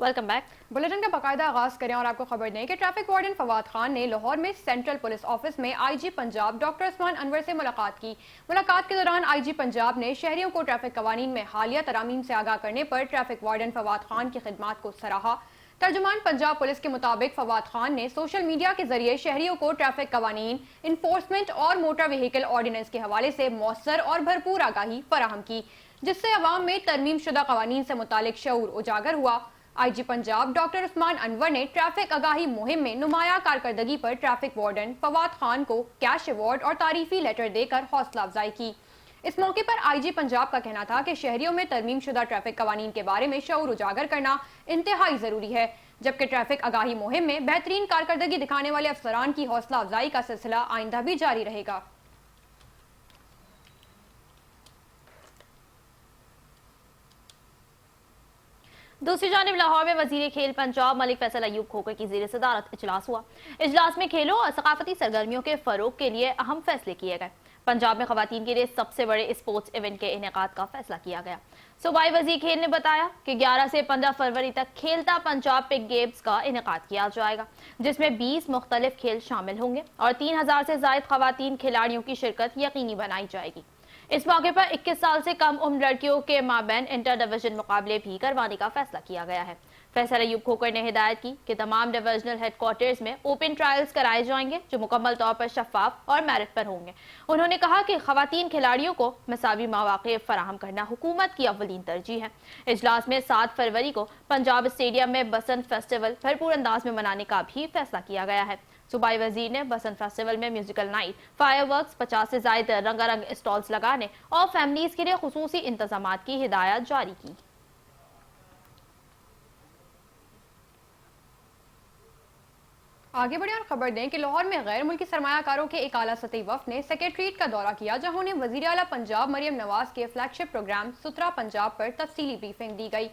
Welcome back. Bulletin का बाकायदा आगाज करें और आपको खबर दें कि ट्रैफिक वार्डन फवाद खान ने लाहौर में सेंट्रल पुलिस ऑफिस में आईजी पंजाब डॉक्टर उस्मान अनवर से मुलाकात की। मुलाकात के दौरान आईजी पंजाब ने शहरियों को ट्रैफिक कवानीन में हालिया तरामीम से आगाह करने पर ट्रैफिक वार्डन फवाद खान की खिदमात को सराहा। तर्जुमान पंजाब पुलिस के मुताबिक फवाद खान ने सोशल मीडिया के जरिए शहरियों को ट्रैफिक कवानीन, इन्फोर्समेंट और मोटर व्हीकल ऑर्डिनेंस के हवाले से मौसर और भरपूर आगाही फराहम की, जिससे अवाम में तरमीम शुदा कवानीन से मुतालिक शऊर उजागर हुआ। आईजी पंजाब डॉक्टर उस्मान अनवर ने ट्रैफिक आगाही मुहिम में नुमाया कारकर्दगी पर ट्रैफिक वार्डन फवाद खान को कैश अवार्ड और तारीफी लेटर देकर हौसला अफजाई की। इस मौके पर आईजी पंजाब का कहना था कि शहरियों में तरमीम शुदा ट्रैफिक कवानीन के बारे में शऊर उजागर करना इंतहाई जरूरी है, जबकि ट्रैफिक आगाही मुहिम में बेहतरीन कारकर्दगी दिखाने वाले अफसरान की हौसला अफजाई का सिलसिला आइंदा भी जारी रहेगा। दूसरी जानिब लाहौर में वजीर खेल पंजाब मलिक फैसल अयूब खोखर की ज़ेर सदारत इजलास हुआ। इजलास में खेलों और सकाफती सरगर्मियों के फरोग के लिए अहम फैसले किए गए। पंजाब में खवातीन के लिए सबसे बड़े स्पोर्ट्स इवेंट के इनेकाद का फैसला किया गया। सूबाई वजीर खेल ने बताया कि 11 से 15 फरवरी तक खेलता पंजाब पिक गेम्स का इनेकाद किया जाएगा, जिसमें 20 मुख्तलिफ खेल शामिल होंगे और 3000 से ज़ायद खवातीन खिलाड़ियों की शिरकत यकीनी बनाई जाएगी। इस मौके पर 21 साल से कम उम्र लड़कियों के माबैन इंटर डिवीजन मुकाबले भी करवाने का फैसला किया गया है। फैसल अयूब खोखर ने हिदायत की कि तमाम डिविजनल हेडक्वार्टर्स में ओपन ट्रायल्स कराए जाएंगे, जो मुकम्मल तौर पर शफाफ और मेरिट पर होंगे। उन्होंने कहा कि खवातीन खिलाड़ियों को मसावी मौक़े फराहम करना हुकूमत की अव्वलीन तरजीह है। इजलास में 7 फरवरी को पंजाब स्टेडियम में बसंत फेस्टिवल भरपूर अंदाज में मनाने का भी फैसला किया गया है। सूबाई वजीर ने बसंत फेस्टिवल में म्यूजिकल नाइट, फायरवर्क्स, 50 से ज्यादा रंगारंग स्टॉल्स लगाने और फैमिलीज के लिए खुसूसी इंतजामात की हिदायत जारी की। आगे बढ़े और खबर दें कि लाहौर में गैर मुल्की सरमायाकारों के एक आला सतही वफ्द ने सेक्रेटरीट का दौरा किया, जहां उन्हें वजीर आला पंजाब मरियम नवाज के फ्लैगशिप प्रोग्राम सुथरा पंजाब पर तफसीली ब्रीफिंग दी गई।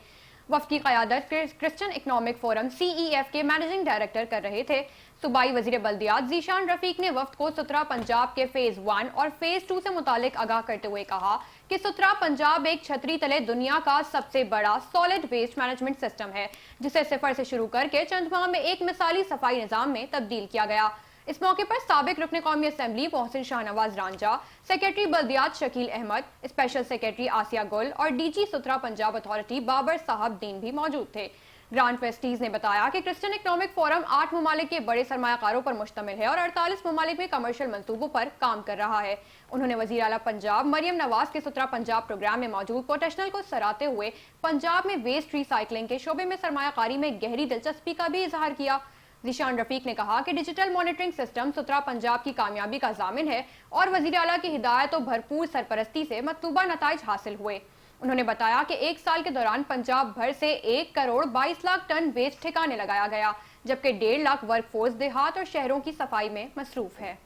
वफ्द की क़यादत क्रिश्चियन इकनॉमिक फोरम CEF के मैनेजिंग डायरेक्टर कर रहे थे। सूबाई वजीर बल्दियात ज़ीशान रफीक ने वफ्द को सुथरा पंजाब के फेज 1 और फेज 2 से मुतालिक आगाह करते हुए कहा कि सुथरा पंजाब एक छतरी तले दुनिया का सबसे बड़ा सॉलिड वेस्ट मैनेजमेंट सिस्टम है, जिसे सिफर से शुरू करके चंद माह में एक मिसाली सफाई निज़ाम में तब्दील किया गया। इस मौके पर साबिक रुकन कौमी असम्बली मोहसिन शाहनवाज रांझा, सेक्रेटरी बल्दियात शकील अहमद, स्पेशल सेक्रेटरी आसिया गुल और DG सुथरा पंजाब अथॉरिटी बाबर साहब दीन भी मौजूद थे। ग्रांड ट्रस्टीज ने बताया कि क्रिश्चियन इकनॉमिक फोरम 8 ममालिक के बड़े सरमायाकारों पर मुश्तमिल है और 48 ममालिक में कमर्शियल मंसूबों पर काम कर रहा है। उन्होंने वजीर आला पंजाब मरियम नवाज के सुथरा पंजाब प्रोग्राम में मौजूद पोटेंशियल को सराहते हुए पंजाब में वेस्ट रिसाइकलिंग के शोबे में सरमायाकारी में गहरी दिलचस्पी का भी इजहार किया। ज़ीशान रफीक ने कहा कि डिजिटल मॉनिटरिंग सिस्टम सुथरा पंजाब की कामयाबी का जामिन है और वजीर आला की हिदायत और भरपूर सरपरस्ती से मतलूबा नताइज हासिल हुए। उन्होंने बताया कि एक साल के दौरान पंजाब भर से 1 करोड़ 22 लाख टन वेस्ट ठिकाने लगाया गया, जबकि 1.5 लाख वर्कफोर्स देहात और शहरों की सफाई में मसरूफ है।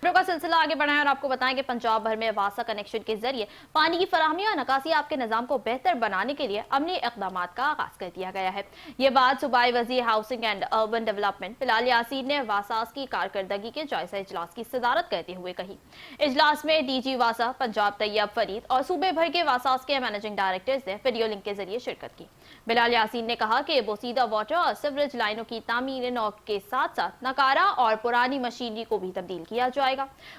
का सिलसिला आगे बढ़ाएं और आपको बताएं कि पंजाब भर में वासा कनेक्शन के जरिए पानी की फराहमी और नकासी आपके निजाम को बेहतर बनाने के लिए अमली इकदाम का आगाज कर दिया गया है। ये बात सूबाई वजीर housing and urban development Bilal Yasin ने वासास की कारकर्दगी के जायजा इजलास की सदारत करते हुए कही। इजलास में DG वासा पंजाब तैयब फरीद और सूबे भर के वासास के मैनेजिंग डायरेक्टर्स ने वीडियो लिंक के जरिए शिरकत की। बिलाल यासीन ने कहा कि बोसीदा वाटर और सीवरेज लाइनों की तामीर नौ के साथ साथ नकारा और पुरानी मशीनरी को भी तब्दील किया जाएगा।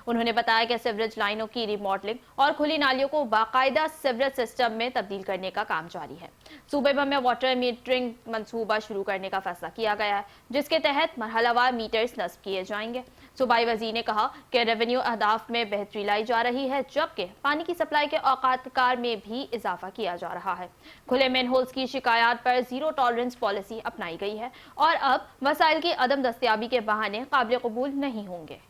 उन्होंने बताया कि सीवरेज लाइनों की रिमॉडलिंग और खुली नालियों को बाकायदा सीवरेज सिस्टम में तब्दील करने का काम जारी है। सूबे भर में वाटर मीटरिंग मंसूबा शुरू करने का फैसला किया गया है, जिसके तहत मरहलावार मीटर्स नस्ब किए जाएंगे। सूबाई वजीर ने कहा कि रेवेन्यू अहदाफ में बेहतरी लाई जा रही है, जबकि पानी की सप्लाई के औकात कार में भी इजाफा किया जा रहा है। खुले मैनहोल्स की शिकायत पर जीरो टॉलरेंस पॉलिसी अपनाई गई है और अब वसाइल की अदम दस्तयाबी के बहाने काबिल कबूल नहीं होंगे।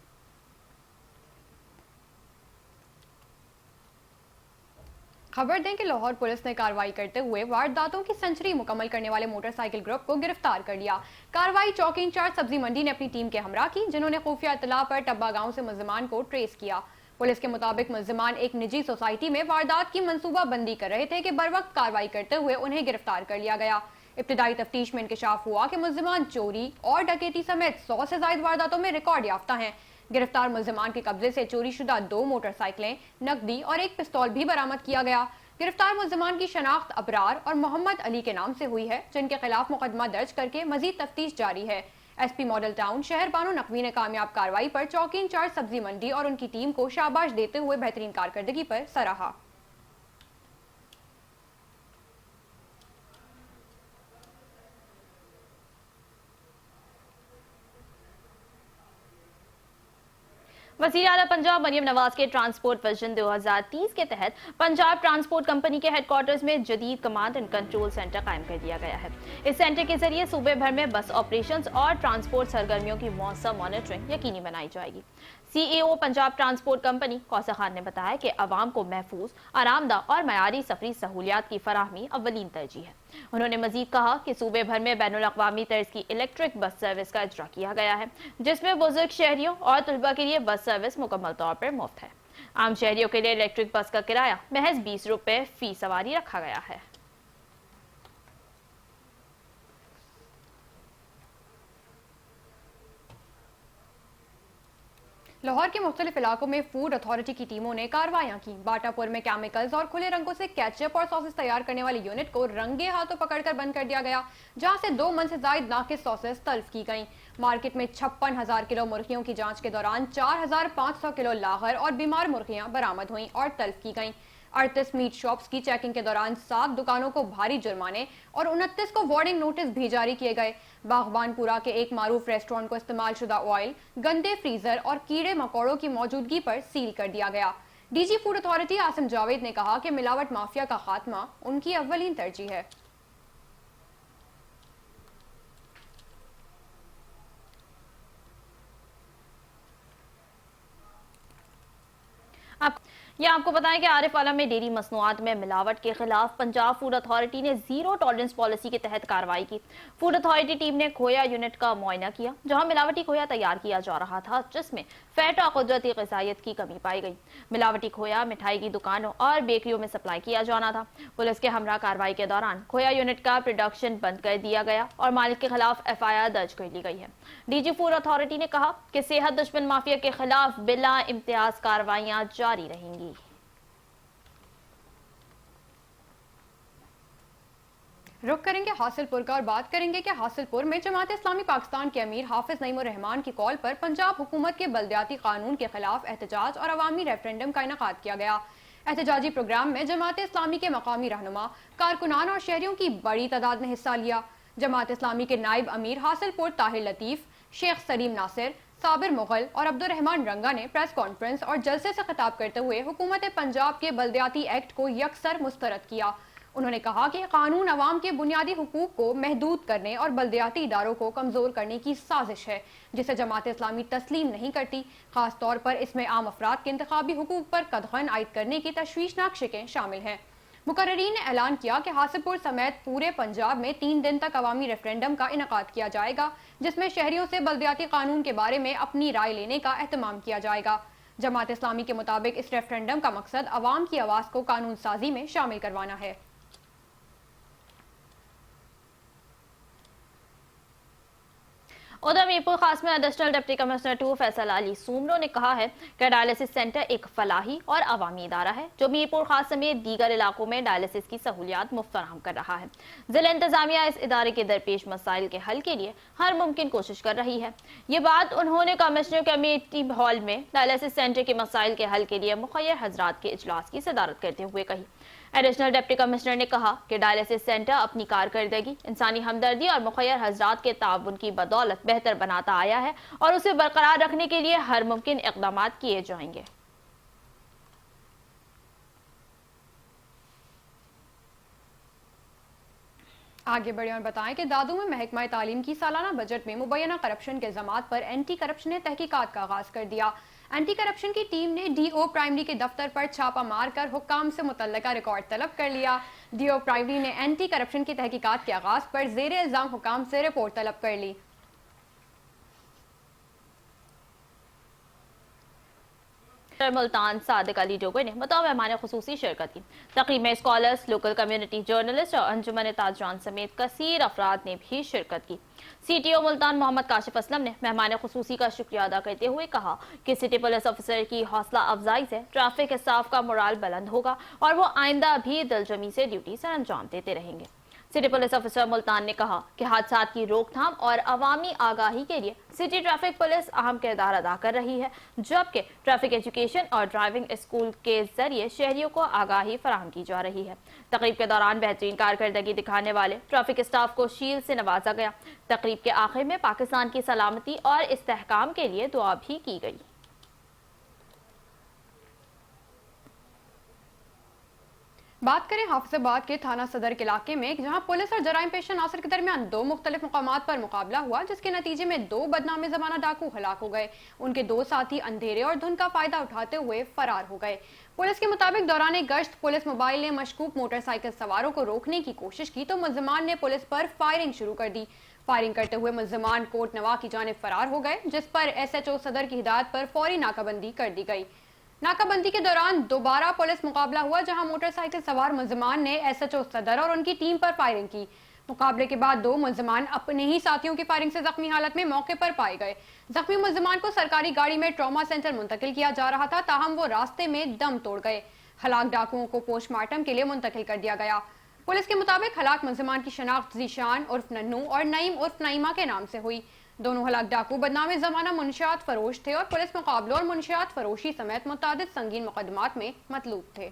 खबर दें कि लाहौर पुलिस ने कार्रवाई करते हुए वारदातों की सेंचुरी मुकम्मल करने वाले मोटरसाइकिल ग्रुप को गिरफ्तार कर लिया। कार्रवाई चौकी इंचार्ज सब्जी मंडी ने अपनी टीम के हमरा की, जिन्होंने खुफिया इत्तला पर टब्बा गांव से मुल्जिमान को ट्रेस किया। पुलिस के मुताबिक मुल्जिमान एक निजी सोसाइटी में वारदात की मंसूबा बंदी कर रहे थे कि बर वक्त कार्रवाई करते हुए उन्हें गिरफ्तार कर लिया गया। इब्तिदाई तफ्तीश में इंकशाफ हुआ कि मुल्जिमान चोरी और डकैती समेत 100 से ज्यादा वारदातों में रिकॉर्ड याफ्ता हैं। गिरफ्तार मुल्जिमान के कब्जे से चोरी शुदा 2 मोटरसाइकिलें, नकदी और एक पिस्तौल भी बरामद किया गया। गिरफ्तार मुल्जिमान की शनाख्त अबरार और मोहम्मद अली के नाम से हुई है, जिनके खिलाफ मुकदमा दर्ज करके मजीद तफ्तीश जारी है। एसपी मॉडल टाउन शहर बानो नकवी ने कामयाब कार्रवाई पर चौकी इंचार्ज सब्जी मंडी और उनकी टीम को शाबाश देते हुए बेहतरीन कारकर्दगी पर सराहा। वज़ीर आला पंजाब मरियम नवाज के ट्रांसपोर्ट विजन 2030 के तहत पंजाब ट्रांसपोर्ट कंपनी के हेडक्वार्टर्स में जदीद कमांड एंड कंट्रोल सेंटर कायम कर दिया गया है। इस सेंटर के जरिए सूबे भर में बस ऑपरेशंस और ट्रांसपोर्ट सरगर्मियों की मौसम मॉनिटरिंग यकीनी बनाई जाएगी। CEO Punjab transport company Kausar Khan ने बताया कि आवाम को महफूज, आरामदाह और मयारी सफरी सहूलियात की फराहमी अव्वलीन तरजीह है। उन्होंने मजीद कहा कि सूबे भर में बैनुल अक़वामी तर्ज की इलेक्ट्रिक बस सर्विस का इजरा किया गया है, जिसमें बुजुर्ग शहरियों और तलबा के लिए बस सर्विस मुकम्मल तौर पर मुफ्त है। आम शहरियों के लिए इलेक्ट्रिक बस का किराया महज 20 रुपए फी सवारी रखा गया है। लाहौर के मुख्तलिफ इलाकों में फूड अथॉरिटी की टीमों ने कार्रवाइयां की। बाटापुर में केमिकल्स और खुले रंगों से केचप और सॉसेस तैयार करने वाली यूनिट को रंगे हाथों पकड़कर बंद कर दिया गया, जहां से 2 मन से जायद नाकिस सॉसेस तल्फ की गईं। मार्केट में 56,000 किलो मुर्गियों की जांच के दौरान 4,500 किलो लाहर और बीमार मुर्गियां बरामद हुई और तल्फ की गईं। 38 मीट शॉप्स की चेकिंग के दौरान 7 दुकानों को भारी जुर्माने और 29 को वार्निंग नोटिस भी जारी किए गए। बागबानपुरा के एक मारूफ रेस्टोरेंट को इस्तेमाल शुदा ऑयल, गंदे फ्रीजर और कीड़े मकोड़ों की मौजूदगी पर सील कर दिया गया। DG food authority Asim Javed ने कहा कि मिलावट माफिया का खात्मा उनकी अव्वलीन तरजीह है। आपको बताएं कि आरिफ आलम में डेयरी मसनूआत में मिलावट के खिलाफ पंजाब फूड अथॉरिटी ने जीरो टॉलरेंस पॉलिसी के तहत कार्रवाई की। फूड अथॉरिटी टीम ने खोया यूनिट का मुआयना किया, जहां मिलावटी खोया तैयार किया जा रहा था, जिसमें फैट और कुदरती ग़िज़ाइयत की कमी पाई गई। मिलावटी खोया मिठाई की दुकानों और बेकरियों में सप्लाई किया जाना था। पुलिस के हमरा कार्रवाई के दौरान खोया यूनिट का प्रोडक्शन बंद कर दिया गया और मालिक के खिलाफ FIR दर्ज कर ली गई है। डीजी फूड अथॉरिटी ने कहा कि सेहत दुश्मन माफिया के खिलाफ बिला इम्तियाज कार्रवाइयां जारी रहेंगी। रुख करेंगे हासिलपुर का और बात करेंगे कि हासिलपुर में जमात इस्लामी पाकिस्तान के अमीर हाफिज नईमुर रहमान की कॉल पर पंजाब हुकूमत के बल्दियाती कानून के खिलाफ एहतजाज और अवामी रेफरेंडम का इनेकाद किया गया। एहतजाजी प्रोग्राम में जमात इस्लामी के मकामी रहनुमा, कारकुनान और शहरियों की बड़ी तादाद ने हिस्सा लिया। जमात इस्लामी के नायब अमीर हासिलपुर ताहिर लतीफ, शेख सलीम नासिर, साबिर मुगल और अब्दुर्रहमान रंगा ने प्रेस कॉन्फ्रेंस और जलसे से खिताब करते हुए हुकूमत पंजाब के बल्दियाती एक्ट को यकसर मुस्तरद किया। उन्होंने कहा कि कानून अवाम के बुनियादी हुकूक को महदूद करने और बल्दियाती इदारों को कमजोर करने की साजिश है, जिसे जमात इस्लामी तस्लीम नहीं करती। खास तौर पर इसमें आम अफराद के इंतखाबी हुकूक पर कदगन आयद करने की तशवीशनाक शिकें शामिल हैं। मुकर्रीन ने ऐलान किया कि हासिलपुर समेत पूरे पंजाब में 3 दिन तक अवामी रेफरेंडम का इनेकाद किया जाएगा, जिसमें शहरियों से बल्दियाती कानून के बारे में अपनी राय लेने का एहतमाम किया जाएगा। जमात इस्लामी के मुताबिक इस रेफरेंडम का मकसद अवाम की आवाज़ को कानून साजी में शामिल करवाना है। उधर मीरपुर खास में additional deputy commissioner 2 Faisal Ali Soomro ने कहा है कि डायलिसिस सेंटर एक फलाही और अवामी इदारा है, जो मीरपुर खास समेत दीगर इलाकों में डायलिसिस की सहूलियात मुफ्त फराहम कर रहा है। जिला इंतजामिया इस इदारे के दरपेश मसाइल के हल के लिए हर मुमकिन कोशिश कर रही है। ये बात उन्होंने कमिश्नर कमेटी हॉल में डायलिसिस सेंटर के मसाइल के हल के लिए मुखय्यर हजरात के इजलास की सदारत करते हुए कही। एडिशनल डिप्टी कमिश्नर ने कहा कि डायलिसिस सेंटर अपनी कारकर्दगी, इंसानी हमदर्दी और मुखय्यर हजरात के ताउन की बदौलत बेहतर बनाता आया है और उसे बरकरार रखने के लिए हर मुमकिन इक़दाम किए जाएंगे। आगे बढ़े और बताएं कि दादू में महकमा तालीम की सालाना बजट में मुबैना करप्शन के इल्जामात पर एंटी करप्शन ने तहकीकात का आगाज कर दिया। एंटी करप्शन की टीम ने DO प्राइमरी के दफ्तर पर छापा मारकर हुक्काम से मुतल्लका रिकॉर्ड तलब कर लिया। DO प्राइमरी ने एंटी करप्शन की तहकीकात के आगाज पर ज़ेरे इल्जाम हुक्काम से रिपोर्ट तलब कर ली। मुल्तान सादिक अली डोगर ने बतौर मेहमान खुसूसी शिरकत की। तकरीब में स्कॉलर्स, लोकल कम्युनिटी जर्नलिस्ट और अंजुमन ताजरान समेत कसीर अफराद ने भी शिरकत की। CTO मुल्तान मोहम्मद काशिफ असलम ने मेहमान खुसूसी का शुक्रिया अदा करते हुए कहा कि सिटी पुलिस ऑफिसर की हौसला अफजाई से ट्रैफिक स्टाफ का मोराल बुलंद होगा और वो आइंदा भी दिलजमी से ड्यूटी सर अंजाम देते रहेंगे। सिटी पुलिस ऑफिसर मुल्तान ने कहा कि हादसात की रोकथाम और अवामी आगाही के लिए सिटी ट्रैफिक पुलिस अहम किरदार अदा कर रही है, जबकि ट्रैफिक एजुकेशन और ड्राइविंग स्कूल के जरिए शहरियों को आगाही फराहम की जा रही है। तकरीब के दौरान बेहतरीन कारकर्दगी दिखाने वाले ट्रैफिक स्टाफ को शील्ड से नवाजा गया। तकरीब के आखिर में पाकिस्तान की सलामती और इस्तेहकाम के लिए दुआ भी की गई। बात करें हाफिजाबाद के थाना सदर के इलाके में, जहां पुलिस और जराइम पेशा नासिर के दरमियान दो मुख्तलिफ मुकामात पर मुकाबला हुआ, जिसके नतीजे में दो बदनाम जमाना डाकू हलाक हो गए। उनके दो साथी अंधेरे और धुंध का फायदा उठाते हुए फरार हो गए। पुलिस के मुताबिक दौरान गश्त पुलिस मोबाइल ने मशकूक मोटरसाइकिल सवारों को रोकने की कोशिश की तो मुल्जिमान ने पुलिस पर फायरिंग शुरू कर दी। फायरिंग करते हुए मुल्जिमान कोट नवा की जानिब फरार हो गए, जिस पर SHO सदर की हिदायत पर फौरी नाकाबंदी कर दी गई। नाकाबंदी के दौरान दोबारा पुलिस मुकाबला हुआ, जहां मोटरसाइकिल सवार मुल्जिमान ने SHO सदर और उनकी टीम पर फायरिंग की। मुकाबले के बाद दो मुल्जिमान अपने ही साथियों की फायरिंग से जख्मी हालत में मौके पर पाए गए। जख्मी मुल्जिमान को सरकारी गाड़ी में ट्रॉमा सेंटर मुंतकिल किया जा रहा था, ताहम वो रास्ते में दम तोड़ गए। हलाक डाकुओं को पोस्टमार्टम के लिए मुंतकिल कर दिया गया। पुलिस के मुताबिक हलाक मुल्जिमान की शनाख्त ज़ीशान उर्फ नन्नू और नईम उर्फ नईमा के नाम से हुई। दोनों हलाक डाकू बदनामे जमाना मुनशियात फरोश थे और पुलिस मुकाबलों और मुनशियात फरोशी समेत मुतादिद संगीन मुकदमात में मतलूब थे।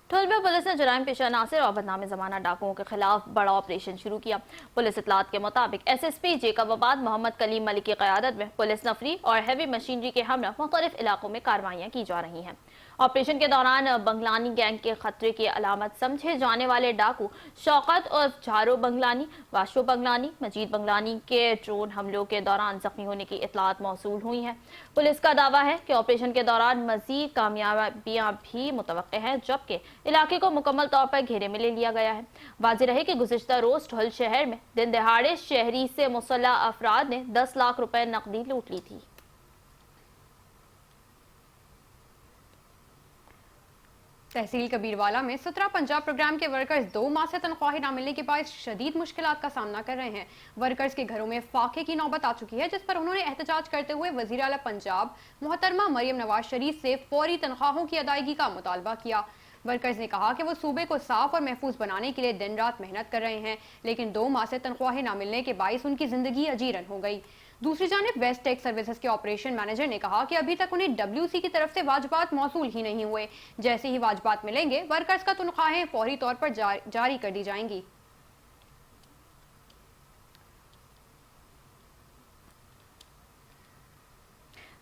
ठुल में पुलिस ने जराइम पेशा नासिर और बदनाम जमाना डाकुओं के खिलाफ बड़ा ऑपरेशन शुरू किया। पुलिस इतलात के मुताबिक SSP जेकबाबाद मोहम्मद कलीम मलिक की क़यादत में पुलिस नफरी और हैवी मशीनरी के हमरा मुख्तलिफ इलाकों में कार्रवाइयाँ की जा रही हैं। ऑपरेशन के दौरान बंगलानी गैंग के खतरे की अलामत समझे जाने वाले डाकू शौकत और झारो बंगलानी, वाशो बंगलानी, मजीद बंगलानी के ड्रोन हमलों के दौरान जख्मी होने की इतलात मौसूल हुई हैं। पुलिस का दावा है कि ऑपरेशन के दौरान मजीद कामयाबियां भी मुतवक्के हैं, जबकि इलाके को मुकम्मल तौर पर घेरे में ले लिया गया है। वाज़ेह रहे कि गुज़िश्ता रोज ठुल शहर में दिन दहाड़े शहरी से मुसल्लह अफराद ने 10 लाख रुपए नकदी लूट ली थी। तहसील कबीरवाला में 17 पंजाब प्रोग्राम के वर्कर्स 2 माह से तनख्वाही न मिलने के बाद शदीद मुश्किलात का सामना कर रहे हैं। वर्कर्स के घरों में फाके की नौबत आ चुकी है, जिस पर उन्होंने एहतजाज करते हुए वज़ीर आला पंजाब मोहतरमा मरियम नवाज शरीफ से फौरी तनख्वाहों की अदायगी का मुतालबा किया। वर्कर्स ने कहा कि वो सूबे को साफ और महफूज बनाने के लिए दिन रात मेहनत कर रहे हैं, लेकिन 2 माह से तनख्वाहें न मिलने के बायस उनकी जिंदगी अजीरन हो गई। दूसरी जानिब वेस्ट टेक सर्विसेज के ऑपरेशन मैनेजर ने कहा कि अभी तक उन्हें WC की तरफ से वाजबात मौसूल ही नहीं हुए। जैसे ही वाजबात मिलेंगे, वर्कर्स का तनख्वाहें फौरी तौर पर जारी कर दी जाएंगी।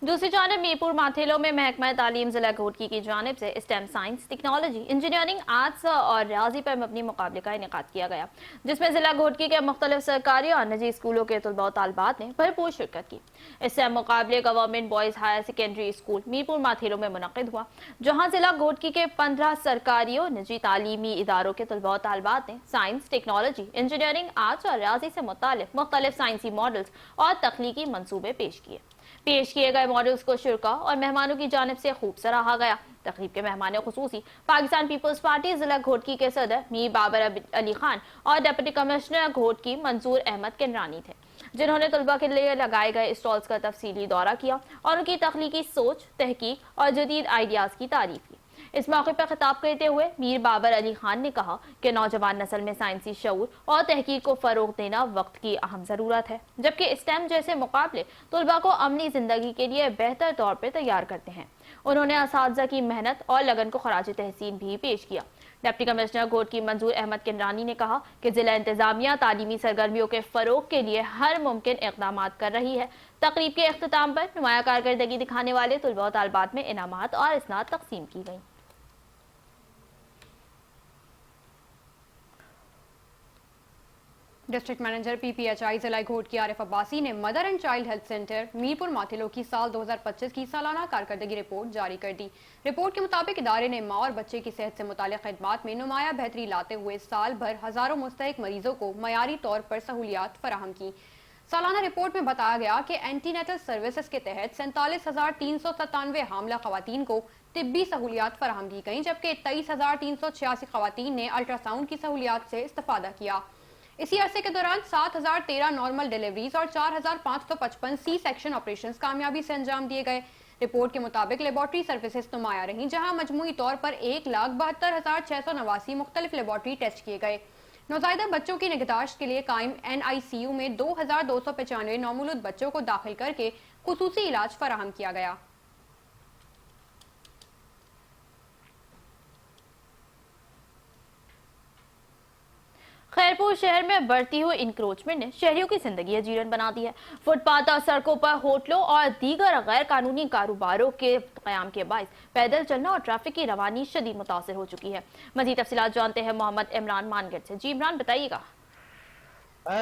दूसरी जानब मीरपुर माथेलो में महकमा तालीम जिला घोटकी की जानिब से stem science, technology, engineering, arts और रियाजी पर मबनी मुकाबले का इनेकाद किया गया, जिसमें जिला घोटकी के मुख्तलिफ सरकारी और निजी स्कूलों के तलबा और तालबात ने भरपूर शिरकत की। स्टेम मुकाबले government boys higher secondary school Mirpur Mathelo में मुनक़िद हुआ, जहाँ जिला घोटकी के 15 सरकारी और निजी तालीमी इदारों के तलबा और तालबात ने साइंस, टेक्नोलॉजी, इंजीनियरिंग, आर्ट्स और रियाजी से मुताल्लिक़ मुख्तलिफ साइंसी मॉडल्स और तख्लीकी मनसूबे पेश किए। पेश किए गए मॉडल्स को शुरा और मेहमानों की जानिब से खूब सराहा गया। तकरीब के मेहमान खुसूसी पाकिस्तान पीपल्स पार्टी जिला घोटकी के सदर मीर बाबर अली खान और डिप्टी कमिश्नर घोटकी मंसूर अहमद किनरानी थे, जिन्होंने तलबा के लिए लगाए गए स्टॉल्स का तफसीली दौरा किया और उनकी तख्लीकी सोच, तहकीक और जदीद आइडियाज़ की तारीफ की। इस मौके पर खिताब करते हुए मीर बाबर अली खान ने कहा कि नौजवान नस्ल में साइंसी शऊर और तहकीक को फ़रोग देना वक्त की अहम ज़रूरत है, जबकि स्टेम जैसे मुकाबले तलबा को अमनी ज़िंदगी के लिए बेहतर तौर पर तैयार करते हैं। उन्होंने असातिज़ा की मेहनत और लगन को खराज तहसीन भी पेश किया। डिप्टी कमिश्नर घोटकी मंसूर अहमद किनरानी ने कहा कि जिला इंतजामिया तालीमी सरगर्मियों के फ़रोग के लिए हर मुमकिन इक़दाम कर रही है। तकरीब के अख्ताम पर नुमाया कारकर्दगी दिखाने वाले तलबा और तालबात में इनामात और इसनाद तकसीम की गई। डिस्ट्रिक्ट मैनेजर PPHI जिला घोटकी आरिफ अब्बासी ने mother and child health centre Mirpur Mathelo की साल 2025 की सालाना कारकर्दगी रिपोर्ट जारी कर दी। रिपोर्ट के मुताबिक इदारे ने माँ और बच्चे की सेहत से मुताल्लिक़ खिदमात में नुमाया बेहतरी लाते हुए साल भर हज़ारों मुस्तहिक मरीजों को मयारी तौर पर सहूलियात फराहम की। सालाना रिपोर्ट में बताया गया कि एंटीनेटल सर्विसेज के तहत 47,397 हामला खवातीन को तिब्बी सहूलियात फराहम की गई, जबकि 23,386 खवातीन ने अल्ट्रासाउंड की सहूलियात से इस्तेफादा किया। इसी अरसे के दौरान 7,013 नॉर्मल डिलीवरीज और 4,555 सी सेक्शन ऑपरेशंस कामयाबी से अंजाम दिए गए। रिपोर्ट के मुताबिक लेबॉर्ट्री सर्विसेज नुमाया रही, जहां मजमूई तौर पर 1,72,689 मुख्तलिफ लेबॉर्ट्री टेस्ट किए गए। नौज़ायदा बच्चों की निगहदाश्त के लिए कायम NICU में 2,295 नौमौलूद बच्चों को दाखिल करके खुसूसी इलाज फराहम किया गया। खैरपुर शहर में बढ़ती हुई इंक्रोचमेंट ने शहरियों की जिंदगी अजीरन बना दी है। फुटपाथ और सड़कों पर होटलों और दीगर गैर कानूनी कारोबारों के कयाम के बायस पैदल चलना और ट्रैफिक की रवानी शदीद मुतासिर हो चुकी है। मजीद तफसीलात जानते हैं मोहम्मद इमरान मानगढ़ से। जी इमरान, बताइएगा।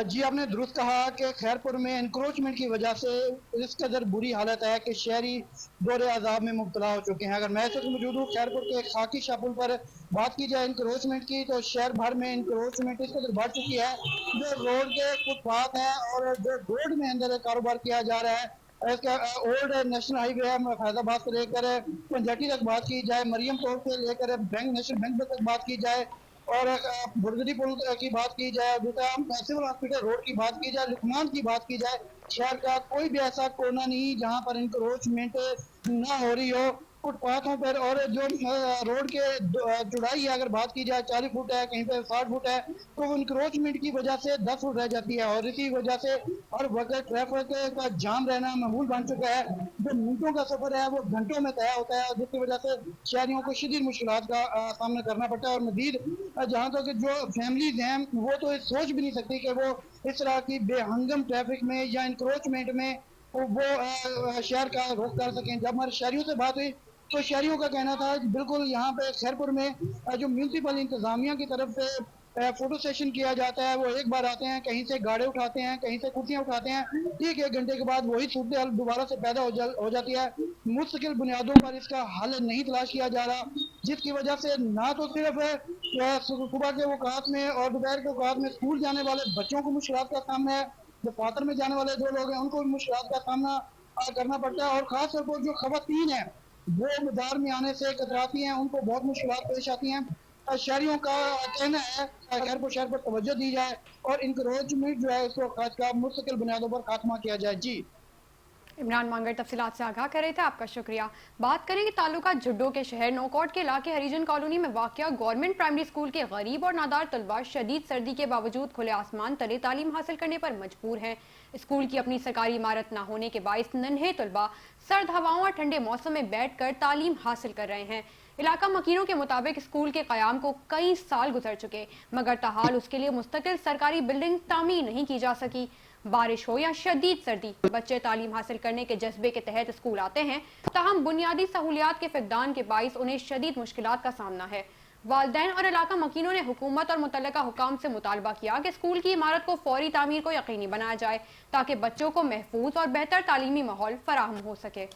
जी, आपने दुरुस्त कहा कि खैरपुर में इंक्रोचमेंट की वजह से इस कदर बुरी हालत है कि शहरी दौरे अजाब में मुब्तला हो चुके हैं। अगर मैं इस वक्त मौजूद हूँ खैरपुर के खाकी शापुल पर, बात की जाए इंक्रोचमेंट की तो शहर भर में इंक्रोचमेंट इस कदर बढ़ चुकी है। जो रोड के फुटपाथ है और जो रोड में अंदर कारोबार किया जा रहा है, इसका ओल्ड नेशनल हाईवे है फैजाबाद से लेकर पंजाटी तक बात की जाए, मरियम टोल से लेकर बैंक नेशनल बैंक तक बात की जाए और बुरगदी पुल की बात की जाए, सिविल हॉस्पिटल रोड की बात की जाए, लुकमान की बात की जाए, शहर का कोई भी ऐसा कोना नहीं जहां पर इंक्रोचमेंट ना हो रही हो। फुटपाथों पर और जो रोड के चौड़ाई है, अगर बात की जाए 40 फुट है, कहीं पे 60 फुट है, तो इंक्रोचमेंट की वजह से 10 फुट रह जाती है और इसी वजह से हर वक्त ट्रैफिक का जाम रहना मामूल बन चुका है। जो मिनटों का सफर है वो घंटों में तय होता है, जिसकी वजह से शहरियों को शदीद मुश्किलात का सामना करना पड़ता है। और मजीद जहाँ तक जो फैमिलीज हैं वो तो सोच भी नहीं सकती कि वो इस तरह की बेहंगम ट्रैफिक में या इंक्रोचमेंट में वो शहर का रुख कर सकें। जब हमारे शहरियों से बात हुई तो शहरियों का कहना था कि बिल्कुल यहाँ पे खैरपुर में जो म्यूनसिपल इंतजामिया की तरफ से फोटो सेशन किया जाता है, वो एक बार आते हैं, कहीं से गाड़े उठाते हैं, कहीं से कुर्सियां उठाते हैं, ठीक 1 घंटे के बाद वही सूरत हाल दोबारा से पैदा हो जाती है। मुस्तकिल बुनियादों पर इसका हल नहीं तलाश किया जा रहा, जिसकी वजह से ना तो सिर्फ सुबह के औकात में और दोपहर के औकात में स्कूल जाने वाले बच्चों को मुश्किलात का सामना है, जो पात्र में जाने वाले जो लोग हैं उनको भी मुश्किलात का सामना करना पड़ता है। और खास तौर पर जो खवातीन है वो मदार में आने से कतराती हैं, उनको बहुत मुश्किलात पेश आती हैं। शहरियों का कहना है खैरपुर शहर पर तवज्जो दी जाए और इंक्रोचमेंट जो है इसको खास का मुस्तकिल बुनियादों पर खात्मा किया जाए। जी इमरान मांगड़ तफसीलात से आगाह कर रहे थे, आपका शुक्रिया। बात करेंगे तालुका जुड्डो के शहर नौकोट के इलाके हरिजन कॉलोनी में वाक़या गवर्नमेंट प्राइमरी स्कूल के गरीब और नादार तलबा शदीद सर्दी के बावजूद खुले आसमान तले तालीम हासिल करने पर मजबूर हैं। स्कूल की अपनी सरकारी इमारत न होने के बायस नन्हे तलबा सर्द हवाओं और ठंडे मौसम में बैठ कर तालीम हासिल कर रहे हैं। इलाका मकीनों के मुताबिक स्कूल के क़याम को कई साल गुजर चुके, मगर ताहाल उसके लिए मुस्तकिल सरकारी बिल्डिंग तामीर नहीं की जा सकी। बारिश हो या शदीद सर्दी, बच्चे तालीम हासिल करने के जज्बे के तहत स्कूल आते हैं, ताहम बुनियादी सहूलियात के फकदान के बाइस उन्हें शदीद मुश्किलात का सामना है। वालिदैन और इलाका मकीनों ने हुकूमत और मुतल्लिका हुकाम से मुतालबा किया कि स्कूल की इमारत को फौरी तामीर को यकीनी बनाया जाए ताकि बच्चों को महफूज और बेहतर तालीमी माहौल फराहम हो सके।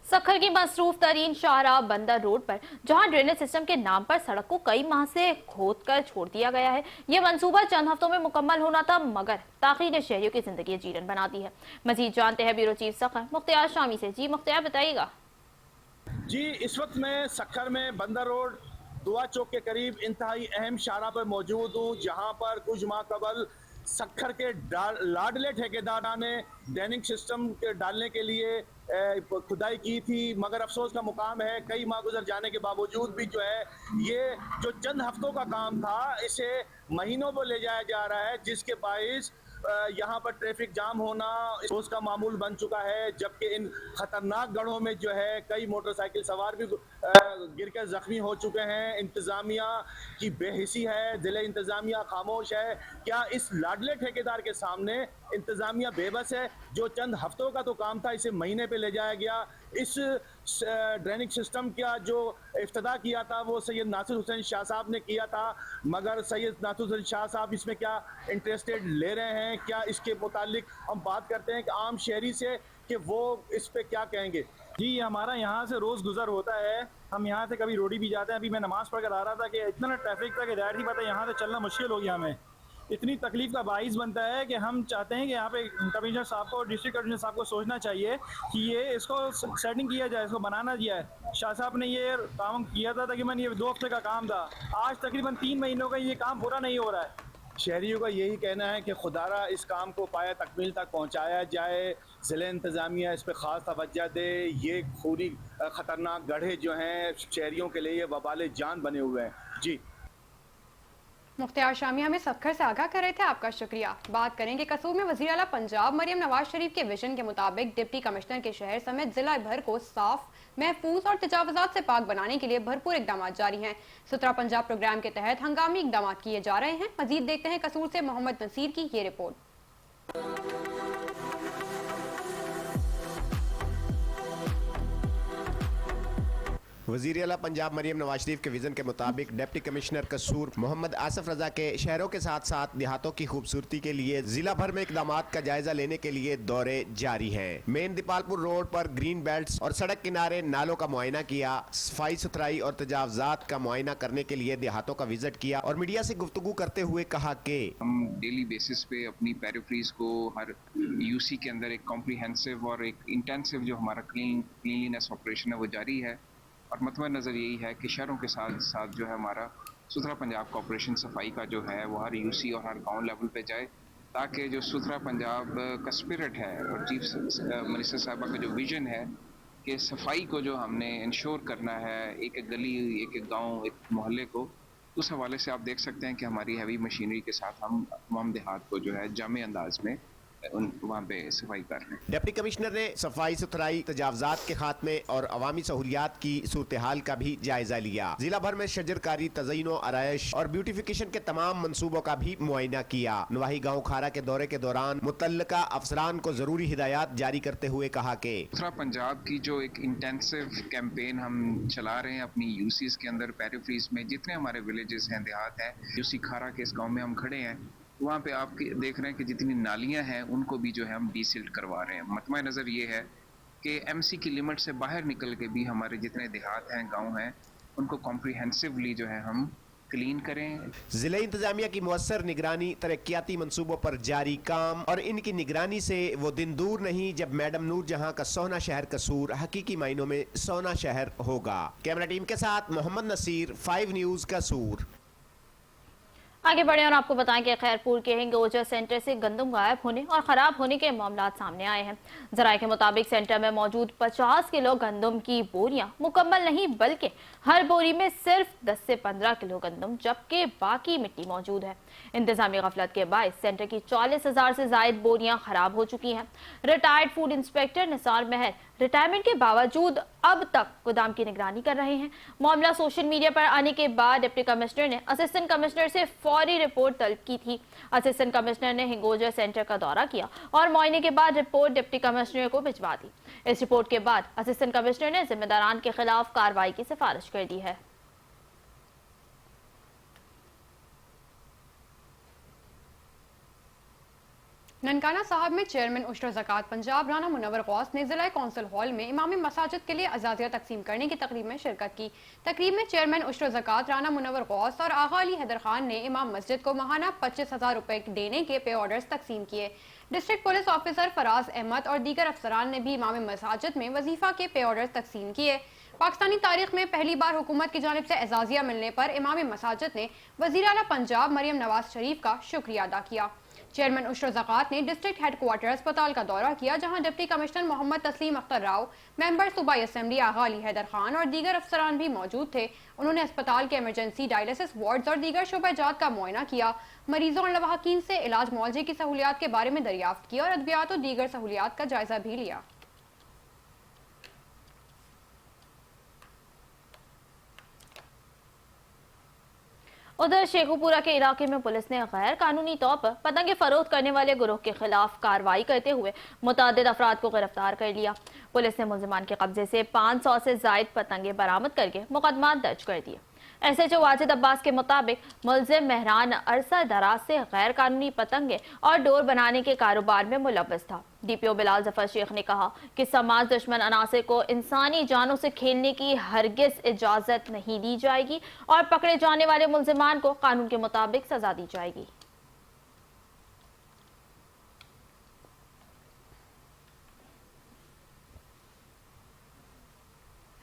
सखर की मसरूफ तरीन शाहराह बंदर रोड पर जहां ड्रेनेज सिस्टम के नाम पर सड़क को कई माह से खोद कर छोड़ दिया गया है, ये मंसूबा चंद हफ्तों में मुकम्मल होना था, मगर ताखीर ने शहरियों की जिंदगी जीरन बना दी है। मजीद जानते हैं ब्यूरो चीफ सखर मुख्तियार शामी से। जी मुख्तियार, बताइएगा। जी, इस वक्त मैं सखर में बंदर रोड दुआ चौक के करीब इंतहाई अहम शाहराह पर मौजूद हूँ, जहाँ पर कुछ माह कबल सखर के लाडले ठेकेदार ने ड्रेनिंग सिस्टम के डालने के लिए खुदाई की थी, मगर अफसोस का मुकाम है कई माह गुजर जाने के बावजूद भी जो है ये जो चंद हफ्तों का काम था इसे महीनों पर ले जाया जा रहा है, जिसके बाइस यहाँ पर ट्रैफिक जाम होना उसका मामूल बन चुका है। जबकि इन खतरनाक गढ़ों में जो है कई मोटरसाइकिल सवार भी गिरकर जख्मी हो चुके हैं। इंतजामिया की बेहिसी है, जिले इंतजामिया खामोश है। क्या इस लाडले ठेकेदार के सामने इंतजामिया बेबस है? जो चंद हफ्तों का तो काम था इसे महीने पे ले जाया गया। इस ड्रेनिंग सिस्टम का जो इफ्तिदा किया था वो सैयद नासिर हुसैन शाह साहब ने किया था, मगर सैयद नासिर हुसैन शाह साहब इसमें क्या इंटरेस्टेड ले रहे हैं? क्या इसके मुतालिक हम बात करते हैं कि आम शहरी से کہ وہ اس پہ کیا کہیں گے. جی ہمارا یہاں سے روز گزر ہوتا ہے, ہم یہاں سے کبھی روڈی بھی جاتے ہیں. ابھی میں نماز پڑھ کر آ رہا تھا کہ اتنا ٹریفک تھا کہ ظاہر سی بات ہے یہاں سے چلنا مشکل ہو گیا ہمیں. اتنی تکلیف کا باعث بنتا ہے کہ ہم چاہتے ہیں کہ یہاں پہ کمشنر صاحب کو, ڈسٹرکٹ کمشنر صاحب کو سوچنا چاہیے کہ یہ اس کو سیٹنگ کیا جائے, اس کو بنانا جائے. شاہ صاحب نے یہ کام کیا تھا تقریباً یہ 2 ہفتے کا کام تھا, آج تقریباً 3 مہینوں کا یہ کام پورا نہیں ہو رہا ہے. شہریوں کا یہی کہنا ہے کہ خدا را اس کام کو پایا تکمیل تک پہنچایا جائے, ضلع انتظامیہ اس پہ خاص توجہ دے. یہ خونی خطرناک گڑھے جو ہیں شہریوں کے لیے یہ وبال جان بنے ہوئے ہیں. جی مختار شامی ہمیں سکھر سے آگاہ کر رہے تھے, آپ کا شکریہ. بات کریں کہ قصور میں وزیر اعلیٰ پنجاب مریم نواز شریف کے ویژن کے مطابق ڈپٹی کمشنر کے شہر سمیت ضلع بھر کو صاف, محفوظ اور تجاوزات سے پاک بنانے کے لیے بھرپور اقدامات جاری ہیں. سترہ پنجاب پروگرام کے تحت ہنگامی اقدامات کیے جا رہے ہیں. مزید دیکھتے ہیں قصور سے محمد نصیر کی یہ رپورٹ. وزیر اعلیٰ پنجاب مریم نواز شریف کے ویژن کے مطابق ڈپٹی کمشنر قصور محمد آصف رضا کے شہروں کے ساتھ ساتھ دیہاتوں کی خوبصورتی کے لیے ضلع بھر میں اقدامات کا جائزہ لینے کے لیے دورے جاری ہیں. مین دیپالپور روڈ پر گرین بیلٹس اور سڑک کنارے نالوں کا معائنہ کیا, صفائی ستھرائی اور تجاوزات کا معائنہ کرنے کے لیے دیہاتوں کا وزٹ کیا اور میڈیا سے گفتگو کرتے ہوئے کہا کہ ہم ڈیلی بیسس پہ اپنی پیریفریز کو ہر یو سی کے اندر ایک کمپریہنسو اور ایک انٹینسو جو ہمارا کلینلینس آپریشن ہے وہ جاری ہے. اور مطمع نظر یہی ہے کہ شہروں کے ساتھ ساتھ جو ہے ہمارا ستھرا پنجاب کارپوریشن صفائی کا جو ہے وہ ہر یو سی اور ہر گاؤں لیول پہ جائے, تاکہ جو ستھرا پنجاب کا اسپرٹ ہے اور چیف منسٹر صاحبہ کا جو ویژن ہے کہ صفائی کو جو ہم نے انشور کرنا ہے ایک ایک گلی, ایک ایک گاؤں, ایک محلے کو, اس حوالے سے آپ دیکھ سکتے ہیں کہ ہماری ہیوی مشینری کے ساتھ ہم تمام دیہات کو جو ہے جامع انداز میں وہاں پہ صفائی کر رہے ہیں. ڈپٹی کمشنر نے صفائی ستھرائی, تجاوزات کے خاتمے اور عوامی سہولیات کی صورتحال کا بھی جائزہ لیا. ضلع بھر میں شجرکاری, تزئین و آرائش اور بیوٹیفیکیشن کے تمام منصوبوں کا بھی معائنہ کیا. نواحی گاؤں کھارا کے دورے کے دوران متعلقہ افسران کو ضروری ہدایات جاری کرتے ہوئے کہا کہ ستھرا پنجاب کی جو ایک انٹینسو کیمپین ہم چلا رہے ہیں اپنی یو سیز کے اندر, پیریفریز میں جتنے ہمارے ولیجز ہیں, دیہات ہیں, یو سی کھارا کے اس گاؤں میں ہم کھڑے ہیں, وہاں پہ آپ دیکھ رہے ہیں کہ جتنی نالیاں ہیں ان کو بھی جو ہے ہم ڈی سلٹ کروا رہے ہیں. مطمع نظر یہ ہے کہ ایم سی کی لمٹ سے باہر نکل کے بھی ہمارے جتنے دیہات ہیں, گاؤں ہیں, ان کو کمپریہنسولی جو ہے ہم کلین کریں. ضلع انتظامیہ کی مؤثر نگرانی, ترقیاتی منصوبوں پر جاری کام اور ان کی نگرانی سے وہ دن دور نہیں جب میڈم نور جہاں کا سونا شہر قصور حقیقی معنوں میں سونا شہر ہوگا. کیمرہ ٹیم کے ساتھ محمد نصیر, 5 نیوز قصور. آگے بڑھیں اور آپ کو بتائیں کہ خیرپور کے ہنگوجہ سینٹر سے گندم غائب ہونے اور خراب ہونے کے معاملات سامنے آئے ہیں. ذرائع کے مطابق سینٹر میں موجود 50 کلو گندم کی بوریاں مکمل نہیں بلکہ ہر بوری میں صرف 10 سے 15 کلو گندم جبکہ باقی مٹی موجود ہے. انتظامی غفلت کے باعث سینٹر کی 40,000 سے زائد بوریاں خراب ہو چکی ہیں. ریٹائرڈ فوڈ انسپیکٹر نثار مہر ریٹائرمنٹ کے باوجود اب تک گودام کی نگرانی کر رہے ہیں. معاملہ سوشل میڈیا پر آنے کے بعد ڈپٹی کمشنر نے اسسٹنٹ کمشنر سے فوری رپورٹ طلب کی تھی. اسسٹنٹ کمشنر نے ہنگوجہ سینٹر کا دورہ کیا اور معائنے کے بعد رپورٹ ڈپٹی کمشنر کو بھجوا دی. اس رپورٹ کے بعد اسسٹنٹ کمشنر نے ذمہ داران کے خلاف کارروائی کی سفارش کر دی ہے. ننکانہ صاحب میں چیئرمین عشر زکوٰۃ پنجاب رانا منور غوث نے ضلع کونسل ہال میں امامی مساجد کے لیے اعزازیہ تقسیم کرنے کی تقریب میں شرکت کی. تقریب میں چیئرمین عشر زکوٰۃ رانا منور غوث اور آغا علی حیدر خان نے امام مسجد کو ماہانہ 25,000 روپے دینے کے پے آرڈرز تقسیم کیے. ڈسٹرکٹ پولیس آفیسر فراز احمد اور دیگر افسران نے بھی امام مساجد میں وظیفہ کے پے آرڈرز تقسیم کیے. پاکستانی تاریخ میں پہلی بار حکومت کی جانب سے اعزازیہ ملنے پر امام مساجد نے وزیر اعلیٰ پنجاب مریم نواز شریف کا شکریہ ادا کیا. چیئرمین عشر زکوٰۃ نے ڈسٹرکٹ ہیڈ کوارٹر اسپتال کا دورہ کیا جہاں ڈپٹی کمشنر محمد تسلیم اختر راؤ, ممبر صوبائی اسمبلی آغا علی حیدر خان اور دیگر افسران بھی موجود تھے. انہوں نے اسپتال کے ایمرجنسی ڈائلسس وارڈز اور دیگر شعبہ جات کا معائنہ کیا, مریضوں اور لواحقین سے علاج معالجے کی سہولیات کے بارے میں دریافت کی اور ادویات و دیگر سہولیات کا جائزہ بھی لیا. ادھر شیخو پورہ کے علاقے میں پولیس نے غیر قانونی طور پر پتنگیں فروخت کرنے والے گروہ کے خلاف کارروائی کرتے ہوئے متعدد افراد کو گرفتار کر لیا. پولیس نے ملزمان کے قبضے سے 500 سے زائد پتنگیں برآمد کر کے مقدمات درج کر دیے. SHO वाजिद अब्बास के मुताबिक मुलजिम मेहरान अरसा दराज से गैर कानूनी पतंगे और डोर बनाने के कारोबार में मुलव्वस था। DPO बिलाल जफर शेख ने कहा कि समाज दुश्मन अनासर को इंसानी जानों से खेलने की हरगिज इजाजत नहीं दी जाएगी और पकड़े जाने वाले मुलजिमान को कानून के मुताबिक सजा दी जाएगी।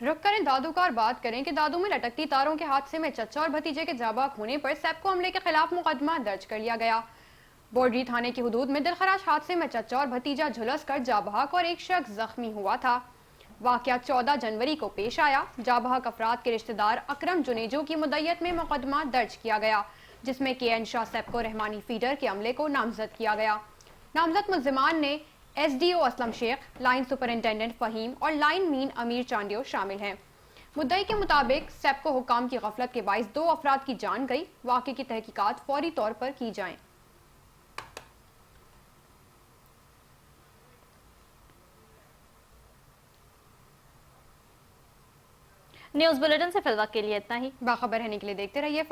रुक करें दादू का और बात करें कि दादू में लटकती तारों के हादसे में चचा और भतीजे के जाबाक होने पर सेप्को हमले के खिलाफ मुकदमा दर्ज कर लिया गया। बोर्डरी थाने की हुदूद में दिलखराश हादसे में चचा और भतीजा झुलस कर जाबहक और एक शख्स जख्मी हुआ था। वाकया 14 जनवरी को पेश आया। जाबहक अफराद के रिश्तेदार अकरम जुनेजो की मुद्दत में मुकदमा दर्ज किया गया, जिसमें KN शाह सेप्को रहमानी फीडर के अमले को नामजद किया गया। नामजद मुल्जिमान ने SDO Aslam Shaikh, line superintendent Faheem और लाइन मीन अमीर चांडियो शामिल हैं। मुद्दई के मुताबिक सेप्को हुकाम की गफलत के बाइस 2 अफराद की जान गई। वाक़े की तहकीकात फौरी तौर पर की जाएं। न्यूज़ बुलेटिन से फिलहाल के लिए इतना ही। बाखबर रहने के लिए देखते रहिए